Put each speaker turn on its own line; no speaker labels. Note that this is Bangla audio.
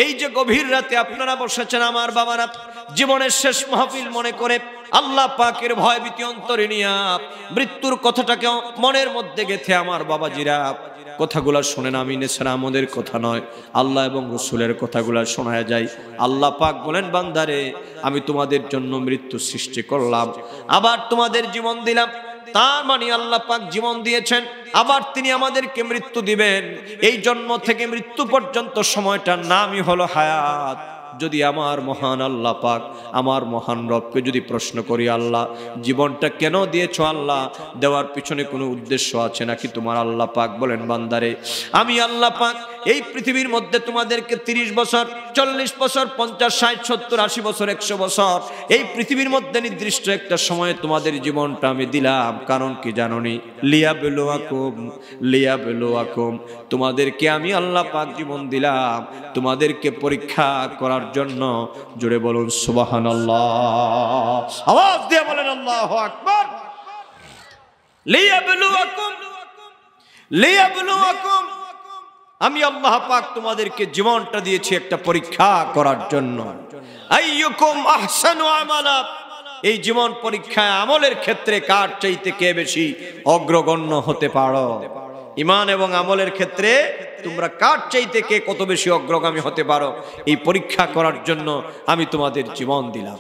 এই যে গভীর রাতে আপনারা বসেছেন আমার বাবারা, জীবনের শেষ মাহফিল মনে করে আল্লাহ পাকের ভয় ভীতি অন্তরে নিয়ে মৃত্যুর কথাটাকে মনের মধ্যে গেঁথে আমার বাবাজিরা কথাগুলা শুনেন। আমি নেছাড়া আমাদের কথা নয়, আল্লাহ এবং রসুলের কথাগুলা শোনা যায়। আল্লাহ পাক বলেন, বান্দারে আমি তোমাদের জন্য মৃত্যু সৃষ্টি করলাম, আবার তোমাদের জীবন দিলাম। তার মানে আল্লাহ পাক জীবন দিয়েছেন, আবার তিনি আমাদেরকে মৃত্যু দিবেন। এই জন্ম থেকে মৃত্যু পর্যন্ত সময়টার নামই হলো হায়াত। যদি আমার মহান আল্লাহ পাক, আমার মহান রবকে যদি প্রশ্ন করি, আল্লাহ জীবনটা কেন দিয়েছো? আল্লাহ দেওয়ার পিছনে কোনো উদ্দেশ্য আছে নাকি তোমার? আল্লাহ পাক বলেন, বান্দারে আমি আল্লাহ পাক এই পৃথিবীর মধ্যে তোমাদেরকে 30 বছর, 40 বছর, 50, 60, 70, 80 বছর, 100 বছর এই পৃথিবীর মধ্যে নির্দিষ্ট একটা সময়ে তোমাদের জীবনটা আমি দিলাম। কারণ কি জানোনি? লিয়াবলুয়াকুম, তোমাদেরকে আমি আল্লাহ পাক জীবন দিলাম তোমাদেরকে পরীক্ষা করার জন্য। জোরে বলুন সুবহানাল্লাহ, আওয়াজ দিয়ে বলেন আল্লাহু আকবার। লিয়াবলুয়াকুম, আমি আল্লাহ পাক তোমাদেরকে জীবনটা দিয়েছি একটা পরীক্ষা করার জন্য। আইয়ুকুম আহসানু আমালা, এই জীবন পরীক্ষায় আমলের ক্ষেত্রে কার চাইতে কে বেশি অগ্রগণ্য হতে পারো। ঈমান এবং আমলের ক্ষেত্রে তোমরা কার চাইতে কে কত বেশি অগ্রগামী হতে পারো, এই পরীক্ষা করার জন্য আমি তোমাদের জীবন দিলাম।